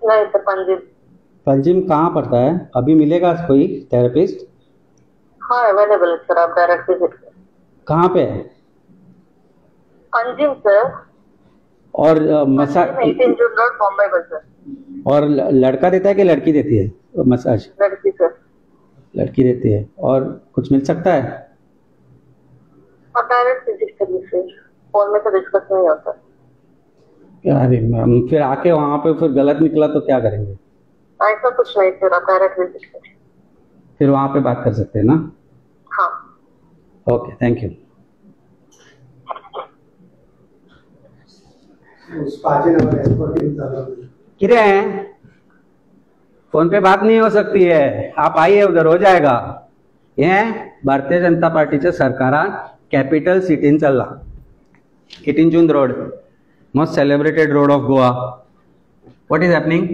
नहीं सर, पंजिम। पंजिम कहाँ पड़ता है? अभी मिलेगा कोई थेरेपिस्ट? हाँ अवेलेबल है सर, आप डायरेक्ट विजिट करें। कहाँ पे है? पंजिम सर। और मसाज 18 जून रोड, बॉम्बे बाजार। और लड़का देता है कि लड़की देती है मसाज? लड़की सर। लड़की देती है। और कुछ मिल सकता है? आप डायरेक्ट विजिट करिए सर, फोन में तो डिस्कस नहीं होता। अरे मैम, फिर आके वहाँ पे फिर गलत निकला तो क्या करेंगे? ऐसा कुछ नहीं सर, आप डायरेक्ट विजिट करिए, फिर वहाँ पे बात कर सकते हैं ना? हाँ। Okay, thank you. किरे हैं? फोन पे बात नहीं हो सकती है, आप आइए उधर, हो जाएगा। ये भारतीय जनता पार्टीच्या सरकारान कॅपिटल सिटीन चल्ला, 18 June road, most celebrated road of Goa. What is happening?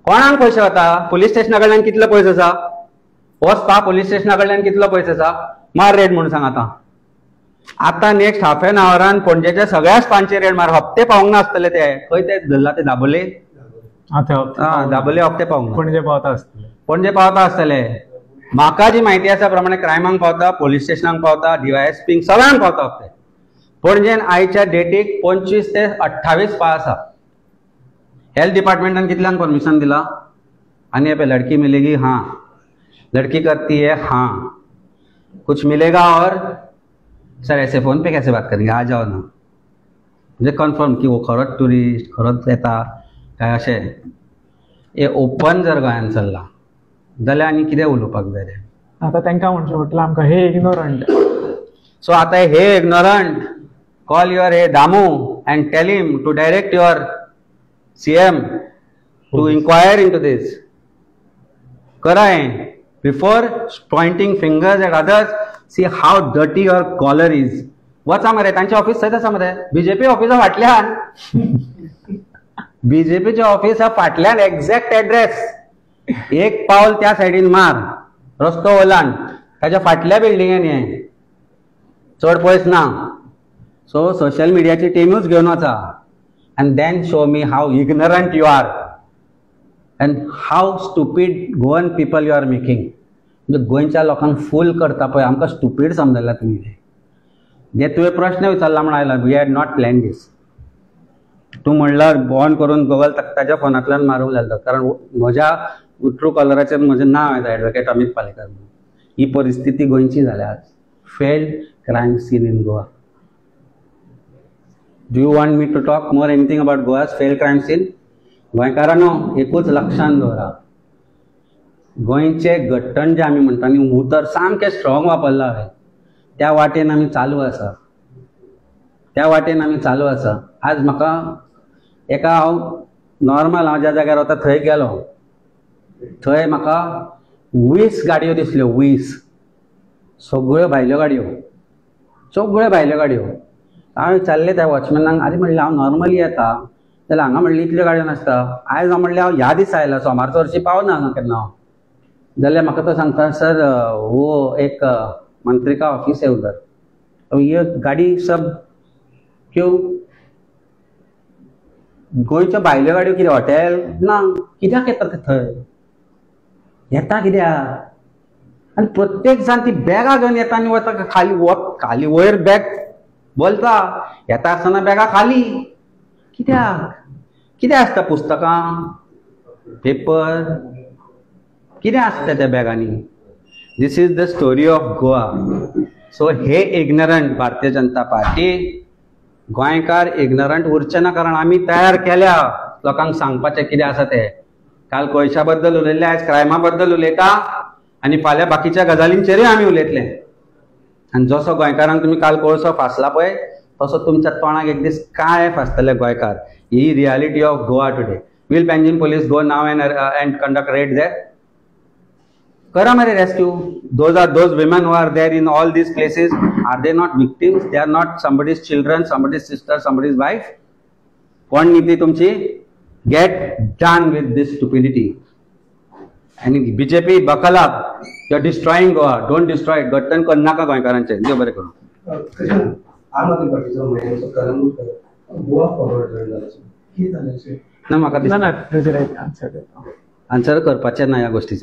कोणाक पैसे वता? पोलीस स्टेशना कडल्यान कितले पैसे आसा? वचपा पोलीस स्टेशना कडल्यान कितलो पैसे आसा? मार रेड म्हणून सांग आता. आता नेक्स्ट हाफ एन आवरान पणजेच्या सगळ्या स्पांचे रेड मार. हप्ते पावूंक नासतले ते. खंय ते धरला ते दाबोले? दाबोले हप्ते पावूंक पणजे पावता आसतले. पणजे पावता आसतले. म्हाका जी माहिती आसा प्रमाणे क्रायमांक पावता, पोलीस स्टेशनाक पावता, डीवायएसपीक सगळ्यांक पावता हप्ते. पणजेन आयच्या डेटीक 25 ते 28 पास आसा. हेल्थ डिपार्टमेंटान कितल्यान परमिशन दिला? आणि ये पे लड़की मिलेगी, हाँ. लड़की करती है, हाँ. कुछ मिलेगा और सर ऐसे फोन पे कैसे बात करेंगे? आ जाओ ना. म्हणजे कन्फर्म की वो खरोच टुरिस्ट, खरोच येता काय अशें. हे ओपन जर गोंयान चल्ला जाल्यार आनी कितें उलोवपाक जाय रे? आता तांकां म्हणचें पडटलें आमकां हे इग्नोरंट. सो आता हे इग्नोरंट, कॉल युअर हे Damu and tell him to direct your CM to inquire into this. Karai, before pointing fingers at others, see how dirty your collar is. What's amare? तांचे ऑफिस थंय आसा मरे. BJP ऑफिसा फाटल्यान. बीजेपीचे office फाटल्यान exact address. एक पावल त्या सायडीन मार, रस्तो ओलांड, ताच्या फाटल्या बिल्डिंगेन ये. चड पयस ना. सो सोशल मिडियाची टीमूच घेवन वचा. And then show me how ignorant you are and how stupid Goan people you are making. म्हणजे गोंयच्या लोकांक फूल करता पळय, आमकां स्टुपीड समजला तुमी. जे तुवें प्रश्न विचारला म्हण आयला, we had not plan this. तूं म्हणल्यार ऑन करून गुगल ताच्या फोनांतल्यान मारूंक जाता, कारण म्हज्या ट्रू कॉलराचेर म्हजें नांव येता, एडवोकेट अमित पालेकर म्हणून. ही परिस्थिती गोंयची जाल्या आज. Failed crime seen in Goa. Do you want me to talk more anything about Goa's failed crime scene? गोंयकारांनो, एकूच लक्षांत दवरा. गोंयचे गट्टण जे आमी म्हणटा न्ही, उतर सामकें स्ट्रॉंग वापरला हांवें. त्या वाटेन आमी चालू आसा. त्या वाटेन आमी चालू आसा. आज म्हाका एका हांव नॉर्मल हांव ज्या जाग्यार वता थंय गेलो. थंय म्हाका 20 गाडयो दिसल्यो. 20 सगळ्यो भायल्यो गाडयो. सगळ्यो भायल्यो गाडयो. हांवें विचारलें त्या वॉचमॅनाक, आरे म्हणलें हांव नॉर्मली येता जाल्यार हांगा म्हणलें इतल्यो गाडयो नासता. आयज हांव म्हणलें हांव ह्या दिसा आयला, सोमारचो हरशीं पावना हांगा केन्ना हांव. जाल्यार म्हाका तो सांगता, सर वो एक मंत्री का ऑफिस है उधर, तो ये गाडी सब क्यों? गोंयच्यो भायल्यो गाडयो कितें हॉटेल ना? कित्याक येता ते थंय? येता कित्याक? आनी प्रत्येक जाण ती बॅगां घेवन येता आनी वता खाली वयर बॅग बोलता, येता आसतना बॅगा खाली. कित्याक? कितें आसता? पुस्तकां, पेपर, कितें आसता त्या बॅगांनी? This is the story of Goa. So हे इग्नरंट भारतीय जनता पार्टी, गोंयकार इग्नरंट उरचे ना, कारण आमी तयार केल्या लोकांक सांगपाचें कितें आसा तें. काल कोयशा बद्दल उलयले, आयज क्रायमा बद्दल उलयता, आनी फाल्यां बाकीच्या गजालींचेरूय आमी उलयतले. आनी जसो गोंयकारांक तुमी काल कोळसो फासला पळय, तसो तुमच्या तोंडाक एक दीस काय फासतले गोंयकार. ही reality of Goa today. Will Panjim police go now and conduct raid there? करा मरे rescue. Those women who are there in all these places, are they not victims? They are not somebody's children, somebody's sister, somebody's wife? कोण नीती तुमची? Get done with this stupidity. आणि BJP बकलाप, you are destroying Goa. Don't destroy. गट्टन कर नाका गोंयकारांचे. देव बरें करूं. आम आदमी पार्टीचो गोवा फॉरवर्ड जाला, कितें जालें? ना म्हाका ना ना तुजें रायट आन्सर आन्सर करपाचें ना ह्या गोष्टीचें